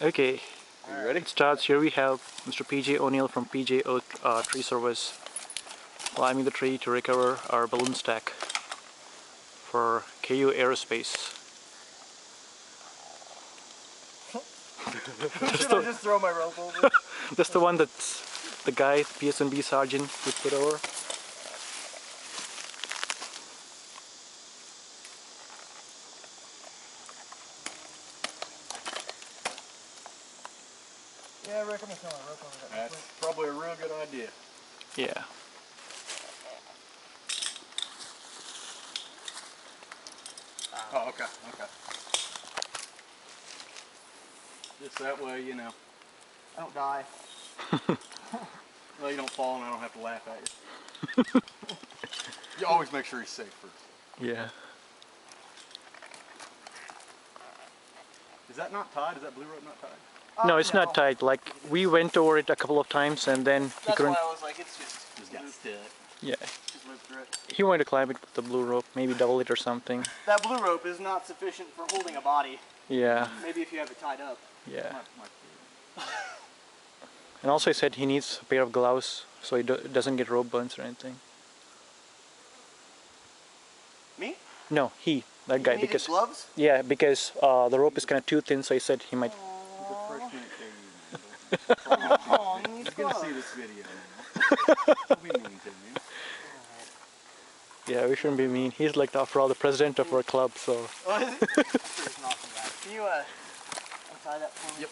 Okay, Are you ready? it starts. Here we have Mr. PJ O'Neill from Peej Tree Service climbing the tree to recover our balloon stack for KU Aerospace. Should I just throw my rope over? That's the one that's the guy, the PSNB sergeant, would put over. Yeah, I reckon I throw my rope over that. That's probably a real good idea. Yeah. Oh, okay. Just that way, you know. I don't die. Well, you don't fall and I don't have to laugh at you. You always make sure he's safe first. Yeah. Is that not tied? Is that blue rope not tied? No, it's not tight. Like, we went over it a couple of times and then he couldn't. That's why I was like, it's just got stuck. Yeah. Just loop through it. He wanted to climb it with the blue rope, maybe double it or something. That blue rope is not sufficient for holding a body. Yeah. Maybe if you have it tied up. Yeah. And also he said he needs a pair of gloves so he doesn't get rope burns or anything. Me? No, that guy, You needed because gloves? yeah, because the rope is kind of too thin, so he said he might. Oh, you need He's gonna gloves. see this video now. Don't be mean to me. Yeah, we shouldn't be mean. He's like, after all, the president of our club, so. Oh, is it? I'm sure it's an awesome guy. Can you untie that for me? Yep.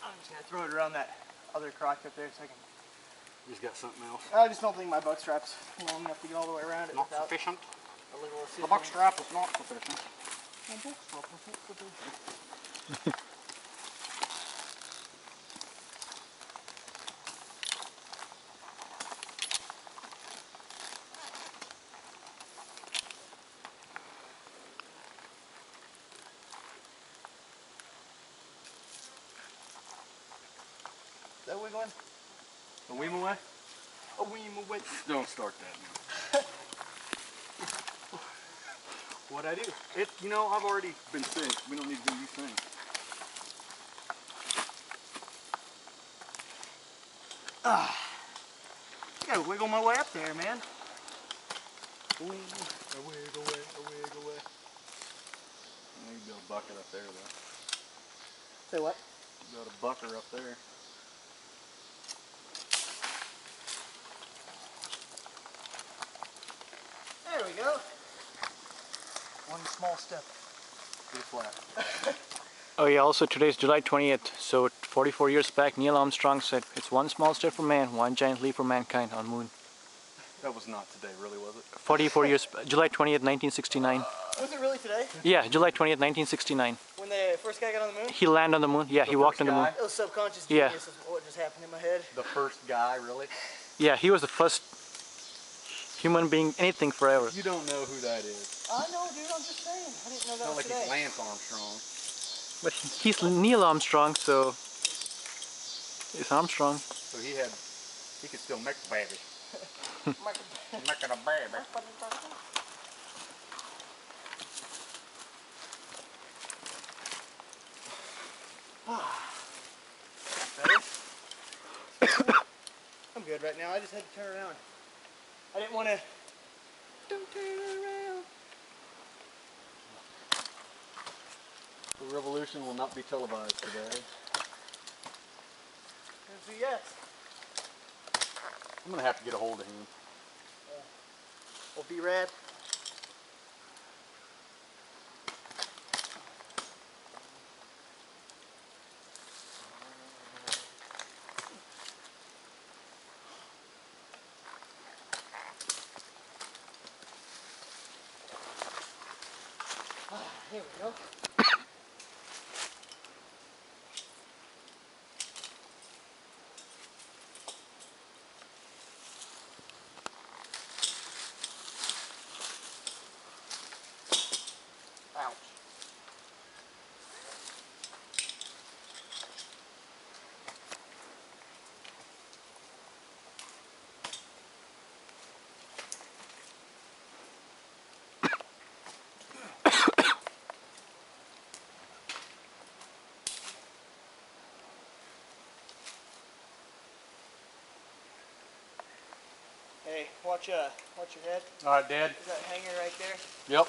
I'm just gonna throw it around that other crotch up there so I can. He's got something else. I just don't think my buck strap's long enough to get all the way around it. Not without sufficient. a little The assistance. buck strap is not sufficient. My buck strap is not sufficient. Is that wiggling? A weem away? A weem away. Don't start that now. What'd I do? You know, I've already been sick. We don't need to do these things. I gotta wiggle my way up there, man. Ooh, a wiggle away, a wiggle away. You got a bucket up there, though. Say what? You got a bucker up there. There we go. One small step. Get flat. Oh yeah, also today's July 20th, so 44 years back, Neil Armstrong said, "It's one small step for man, one giant leap for mankind" on moon. That was not today, really, was it? 44 years, July 20th, 1969. Was it really today? Yeah, July 20th, 1969. When the first guy got on the moon? He landed on the moon. Yeah, he walked on the moon. It was subconscious Yeah. genius is what just happened in my head. The first guy, really? Yeah, he was the first human being, anything forever. You don't know who that is. I know, dude, I'm just saying. I didn't know that Not was like today. it's Lance Armstrong. But he's Neil Armstrong, so it's Armstrong. So he could still make a baby. Making a baby. I'm good right now. I just had to turn around. I didn't want to. Don't turn around. The revolution will not be televised today. There's a yes. I'm gonna have to get a hold of him. Well, be rad. Here we go. Ouch. Okay, watch your head. All right, Dad. Is that hanger right there? Yep.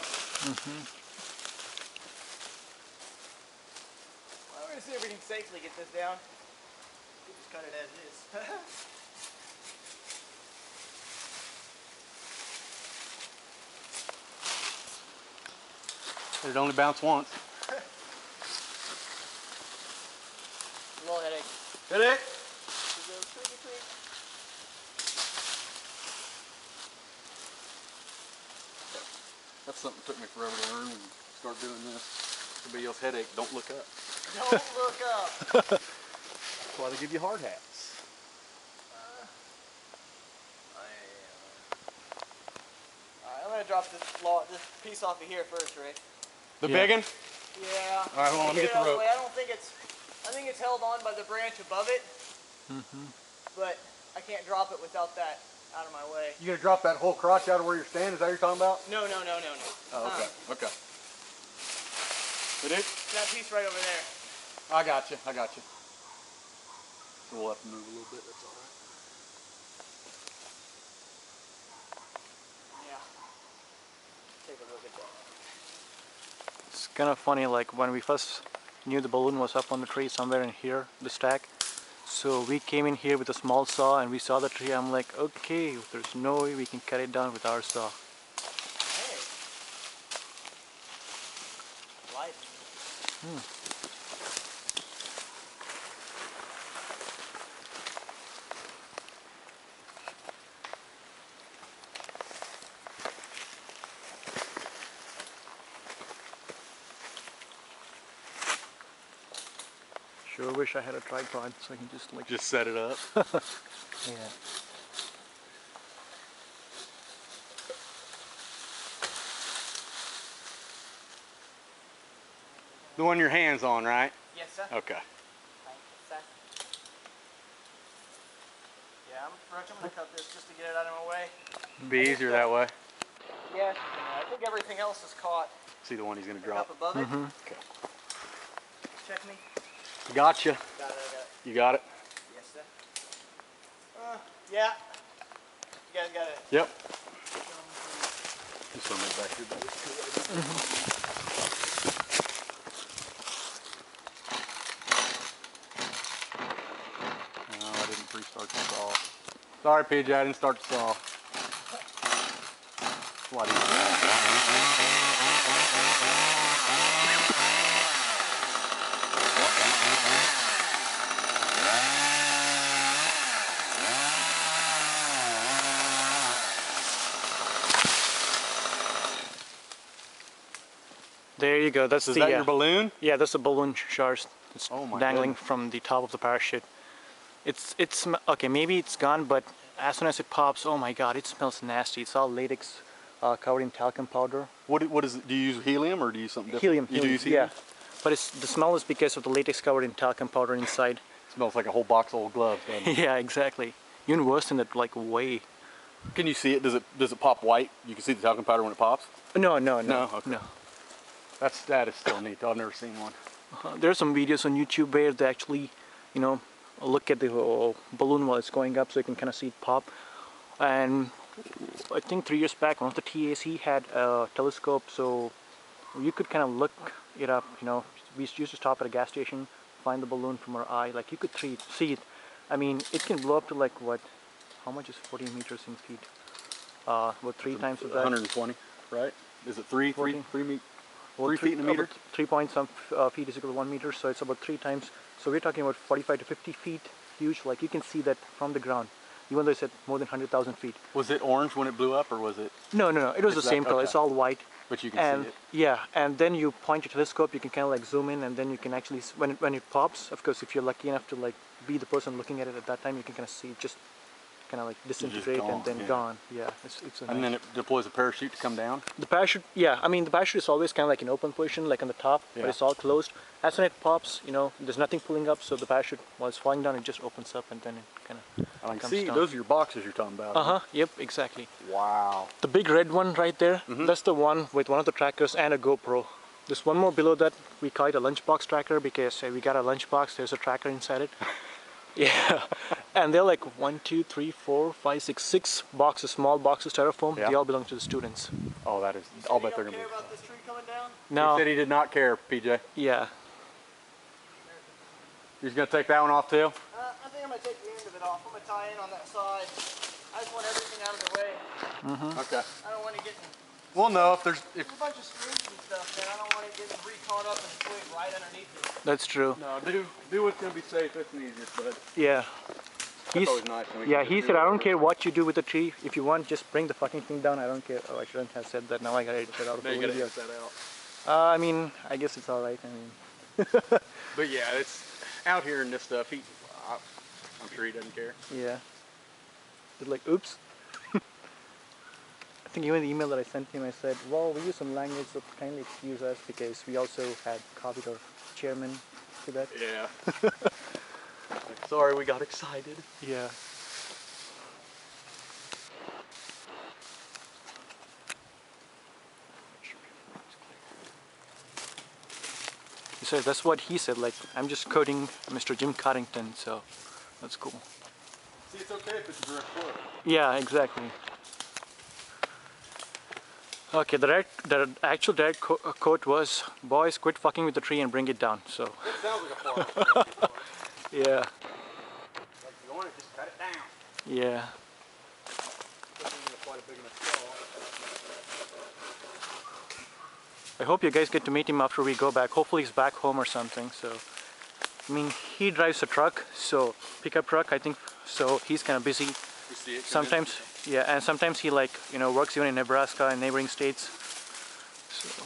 Well, we're gonna see if we can safely get this down. We'll just cut it as is. It'd only bounce once. Little headache. Headache? That's something that took me forever to learn when you start doing this. Somebody else's headache, don't look up. Don't look up. That's why they give you hard hats. Alright, I'm gonna drop this piece off of here first, Ray. The big one? Yeah. All right, hold on, let me get the rope. I think it's held on by the branch above it. But I can't drop it without that out of my way. You gonna drop that whole crotch out of where you're standing? Is that what you're talking about? No. Oh, okay. Okay. It is? That piece right over there. I got you. So we'll have to move a little bit. That's all right. Yeah. Take a look at that. It's kind of funny, like when we first knew the balloon was up on the tree somewhere in here, the stack. So we came in here with a small saw and we saw the tree. I'm like, okay, there's no way we can cut it down with our saw. Hey. Light. Sure wish I had a tripod so I can just like... Just set it up. Yeah. The one your hand's on, right? Yes, sir. Okay. Thank you, sir. Yeah, I'm gonna cut this just to get it out of my way. Be easier that way. Yes, I think everything else is caught. See the one he's gonna Up drop. above it. Okay. Check me. Gotcha. Got it. You got it? Yes, sir. Yeah. You guys got it. Yep. Just throw it back here. No, I didn't pre-start the saw. Sorry, PJ, I didn't start the saw. What is There you go. That's Is that your balloon? Yeah, that's the balloon shards. It's Oh my dangling goodness. from the top of the parachute. It's okay. Maybe it's gone, but as soon as it pops, oh my God, it smells nasty. It's all latex covered in talcum powder. What is it? Do you use helium or do you use something different? Helium. You do use helium? Yeah, but the smell is because of the latex covered in talcum powder inside. It smells like a whole box of old gloves, doesn't it? Yeah, exactly. Even worse than it, like way. Can you see it? Does it pop white? You can see the talcum powder when it pops? No. No? Okay. No. That is still neat. I've never seen one. There are some videos on YouTube where they actually, look at the balloon while it's going up so you can kind of see it pop. And I think 3 years back, one of the TAs, he had a telescope, so you could kind of look it up. We used to stop at a gas station, find the balloon from our eye. Like you could see it. I mean, it can blow up to like what? How much is 40 meters in feet? What, 3 times of that? 120, right? Is it 3 feet in a meter? 3 point some feet is equal to 1 meter, so it's about 3 times. So we're talking about 45 to 50 feet huge. Like you can see that from the ground, even though it's at more than 100,000 feet. Was it orange when it blew up, or was it? No. It was the same color. Okay. It's all white. But you can see it. Yeah, and then you point your telescope. You can kind of like zoom in, and then you can actually, when it pops, of course, if you're lucky enough to like be the person looking at it at that time, you can kind of see it just kind of like disintegrate and then gone. Yeah, it's and then it deploys a parachute to come down? The parachute, yeah, I mean the parachute is always kind of like in open position, like on the top, but it's all closed. As soon as it pops, there's nothing pulling up, so the parachute, while it's falling down, it just opens up and then it kind of comes see, down. those are your boxes you're talking about. Yep, exactly. Wow. The big red one right there, that's the one with one of the trackers and a GoPro. There's one more below that, we call it a lunchbox tracker because we got a lunchbox, there's a tracker inside it. Yeah, And they're like 1, 2, 3, 4, 5, 6, 6 boxes, small boxes, styrofoam. Yeah. They all belong to the students. Oh, that is. You said I'll you bet they're don't gonna care be. about this tree coming down? No. He said he did not care, PJ. Yeah. He's gonna take that one off too. I think I'm gonna take the end of it off. I'm gonna tie in on that side. I just want everything out of the way. Okay. I don't want it getting. We'll know if there's. There's a bunch of strings and stuff, man. I don't want it getting re-caught up and twig right underneath it. That's true. No, do what's gonna be safe. It's the easiest, but Yeah. that's always nice. when we Yeah, can he just said, do I it. don't care what you do with the tree. If you want, just bring the fucking thing down. I don't care. Oh, I shouldn't have said that. Now I gotta edit that out of Now the you gotta video. edit that out. I mean, I guess it's alright. I mean, But yeah, it's out here in this stuff. I'm sure he doesn't care. yeah. It's like, oops. I think even the email that I sent him, I said, well, we use some language, so kindly excuse us because we also had copied our chairman to that. Yeah. Sorry, we got excited. Yeah. He says that's what he said, like, I'm just quoting Mr. Jim Cottington, so that's cool. See, it's okay if it's a direct quote. Yeah, exactly. Okay, the actual direct quote was, boys, quit fucking with the tree and bring it down, so. That sounds like a farm. Yeah, Like you want it, just cut it down. yeah. Quite a big enough I hope you guys get to meet him after we go back. Hopefully he's back home or something, so. I mean, he drives a truck, so, pickup truck, I think, so he's kind of busy. You see it? Sometimes, yeah, and sometimes he like, you know, works even in Nebraska and neighboring states. So.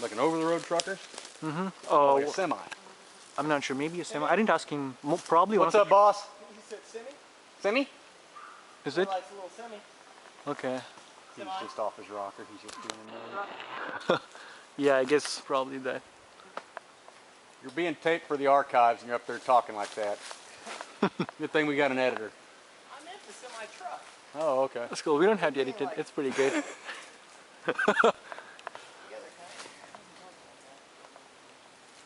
Like an over-the-road trucker? Oh, Like a semi. I'm not sure, maybe a semi. I didn't ask him, probably What's one up, of boss? He said semi? Semi? the, is He it? likes a little semi. Okay. He's just off his rocker. He's just doing it. Yeah, I guess probably that. You're being taped for the archives and you're up there talking like that. Good thing we got an editor. I meant the semi truck. Oh, okay. That's cool. We don't have to edit it. It's pretty good.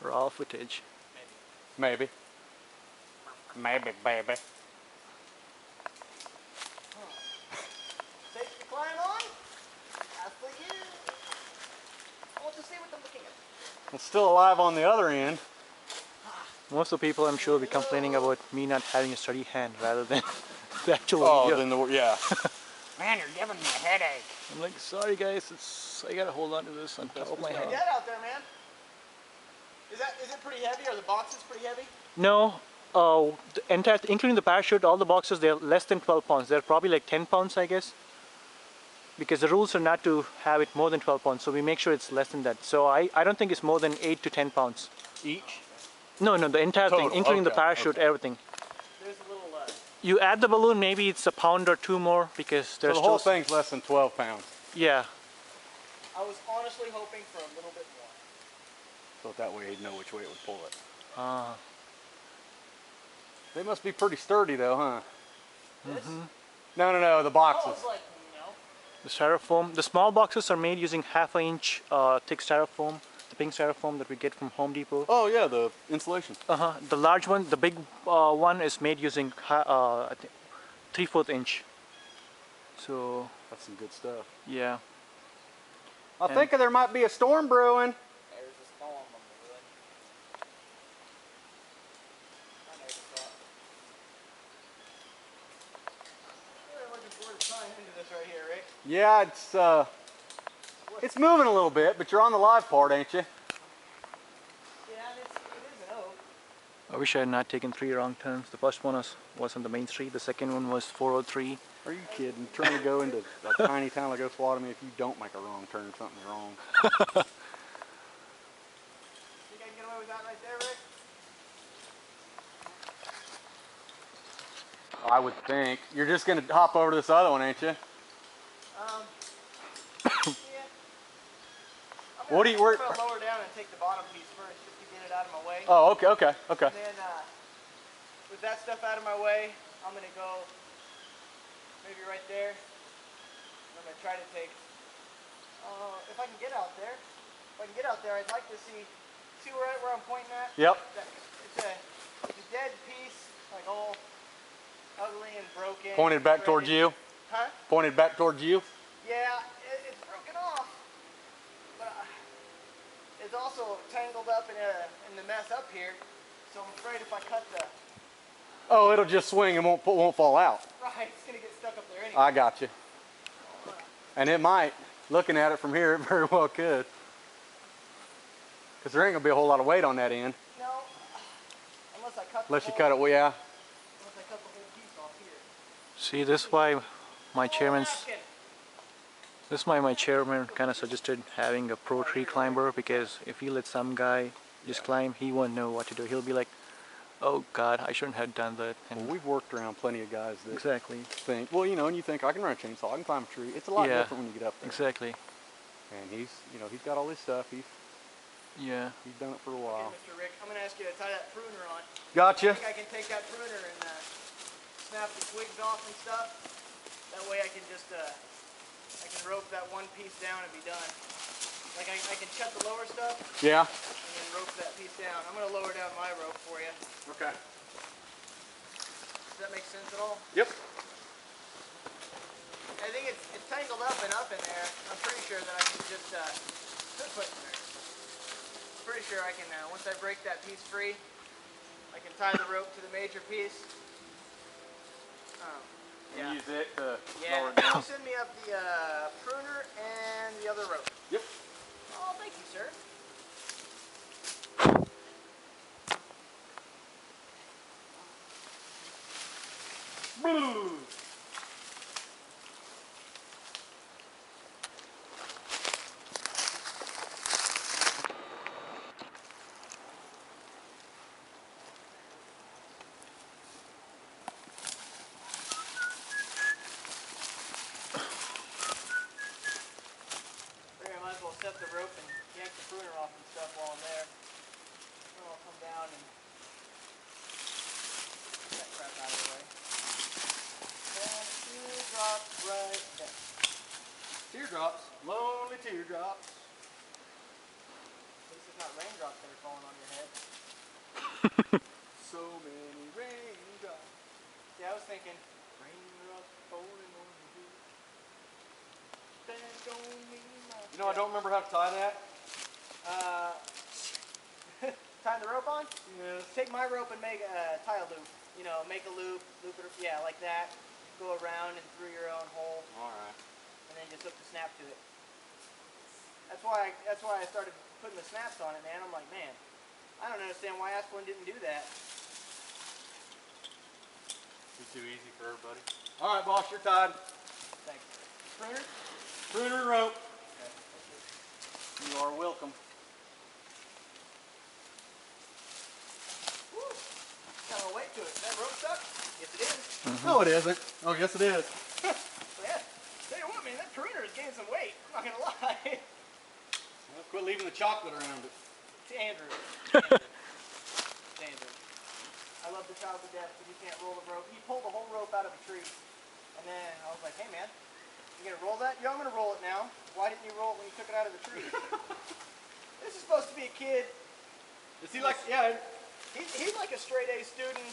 Raw footage. Maybe. Maybe, baby. Safety climb on? That's for you. I want to see what I'm looking at. It's still alive on the other end. Most of the people, I'm sure, will be complaining about me not having a steady hand rather than the actual Oh, video. then yeah. Man, you're giving me a headache. I'm like, sorry guys, I gotta hold on to this on top of my head. Get out there, man. Is it pretty heavy? Are the boxes pretty heavy? No, the entire, including the parachute, all the boxes, they're less than 12 pounds. They're probably like 10 pounds, I guess. Because the rules are not to have it more than 12 pounds, so we make sure it's less than that. So I don't think it's more than 8 to 10 pounds. Each? No, the entire Total, thing, including the okay, parachute, okay. everything. There's a little You add the balloon, maybe it's a pound or two more because So there's the whole thing's less than 12 pounds. Yeah. I was honestly hoping for a little bit more. So that way he'd know which way it would pull it. Ah. They must be pretty sturdy though, huh? This? No, the Oh, boxes. it's like, no. The styrofoam. The small boxes are made using 1/2 inch thick styrofoam, the pink styrofoam that we get from Home Depot. Oh yeah, the insulation. The large one, the big one, is made using I think 3/4 inch. So That's some good stuff. yeah. I think there might be a storm brewing. There's a storm on the wood. I noticed that. Really looking forward to tying into this right here, Rick. Yeah, it's moving a little bit, but you're on the live part, ain't you? Yeah, and it is an oak. I wish I had not taken 3 wrong turns. The first one was on the main street. The second one was 403. Are you kidding? Trying to go into a tiny town like Osawatomie, if you don't make a wrong turn, something's wrong. Think I can get away with that right there, Rick? I would think. You're just gonna hop over to this other one, ain't you? Yeah. What do you- I'm gonna lower down and take the bottom piece first, just to get it out of my way. Oh, okay. And then, with that stuff out of my way, I'm gonna go maybe right there. I'm gonna try to take, if I can get out there. If I can get out there, I'd like to see right where I'm pointing at? Yep. It's a dead piece, like all ugly and broken. Pointed back towards you? Huh? Pointed back towards you? Yeah, it's broken off. But it's also tangled up in the mess up here. So I'm afraid if I cut the... Oh, it'll just swing and won't fall out. Right, it's going to get stuck up there anyway. I got you. And it might. Looking at it from here, it very well could. Because there ain't going to be a whole lot of weight on that end. No, unless I cut Unless you cut it, well, yeah. Unless I cut the whole piece off here. See, this is why my chairman kind of suggested having a pro tree climber, because if you let some guy just climb, he won't know what to do. He'll be like, oh God, I shouldn't have done that. And Well, we've worked around plenty of guys that exactly. think, well, you know, and you think, I can run a chainsaw, I can climb a tree. It's a lot different when you get up there. Exactly. And he's got all his stuff. He's done it for a while. Okay, Mr. Rick, I'm going to ask you to tie that pruner on. Gotcha. I think I can take that pruner and snap the twigs off and stuff. That way I can just, I can rope that one piece down and be done. Like I can cut the lower stuff. Yeah. And then rope that piece down. I'm going to lower down my rope for you. Okay. Does that make sense at all? Yep. I think it's tangled up in there. I'm pretty sure that I can just put in there. I'm pretty sure I can, once I break that piece free, I can tie the rope to the major piece. Yeah. Use it to Yeah, lower it down. you send me up the pruner and the other rope. Yep. Oh, thank you, sir. Boo. I might as well set the rope and yank the pruner off and stuff while I'm there. Then I'll come down and get that crap out of the way. And teardrops right there. Teardrops. Lonely teardrops. At least it's not raindrops that are falling on your head. So many raindrops. See, I was thinking, raindrops falling on your head. That don't mean much. You know, I don't remember how to tie that. Tying the rope on? Yes. Take my rope and make tie a loop. You know, make a loop it, yeah, like that. Go around and through your own hole, All right. and then just hook the snap to it. That's why I started putting the snaps on it, man. I'm like, man, I don't understand why Asplin didn't do that. Be too easy for everybody. All right, boss, you're tied. Thanks. Pruner? Pruner and rope. Okay. You are welcome. Woo! Got a weight to it. Is that rope stuck? Yes, it is. No, it isn't. Oh, yes, it is. Yeah. Tell you what, man, that pruner is gaining some weight. I'm not gonna lie. Well, quit leaving the chocolate around it. It's Andrew. It's Andrew. I love the child to death, but he can't roll the rope. He pulled the whole rope out of a tree. And then I was like, hey man, you gonna roll that? Yeah, I'm gonna roll it now. Why didn't you roll it when you took it out of the tree? This is supposed to be a kid. Is he like, yeah. He's like a straight A student.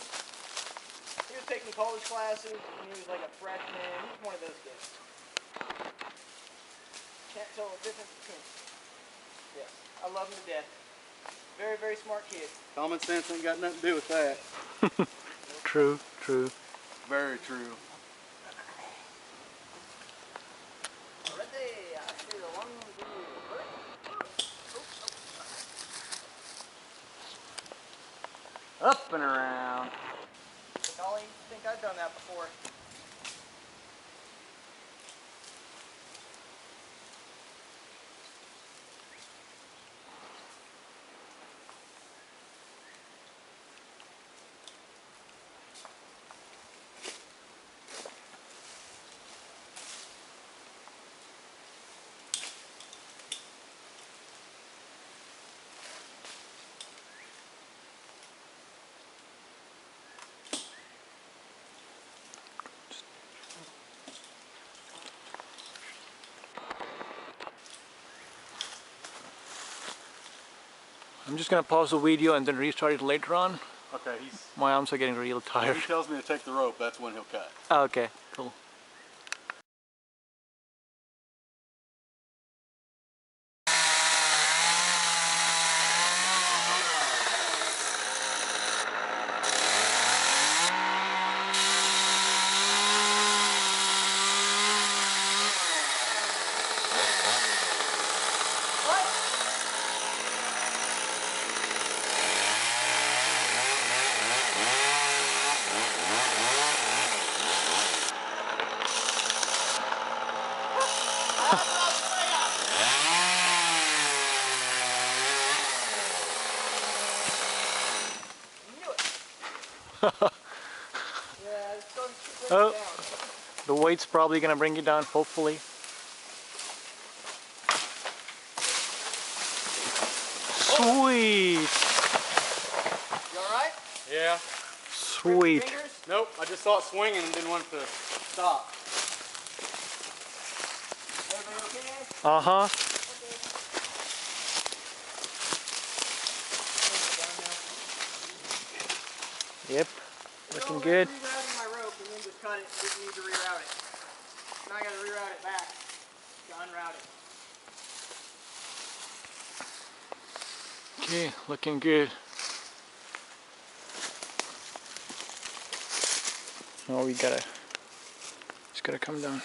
He was taking college classes when he was like a freshman. He's one of those kids. Can't tell the difference between them. Yes, I love him to death. Very, very smart kid. Common sense ain't got nothing to do with that. True, true. Very true. Ready? I see the 1, 2, 3. Up and around. Golly, I think I've done that before. I'm just gonna pause the video and then restart it later on. Okay, My arms are getting real when tired. he tells me to take the rope, that's when he'll cut. Okay, cool. Yeah, it's going to bring Oh, it down. the weight's probably gonna bring you down, hopefully. Sweet! You alright? Yeah. Sweet. Fingers? Nope, I just saw it swinging and didn't want it to stop. Everybody okay? Uh-huh. Yep. Looking good. Rerouting my rope and then just cut it. Didn't need to reroute it. Now I gotta reroute it back to unroute it. Okay, looking good. Now we gotta, just gotta come down.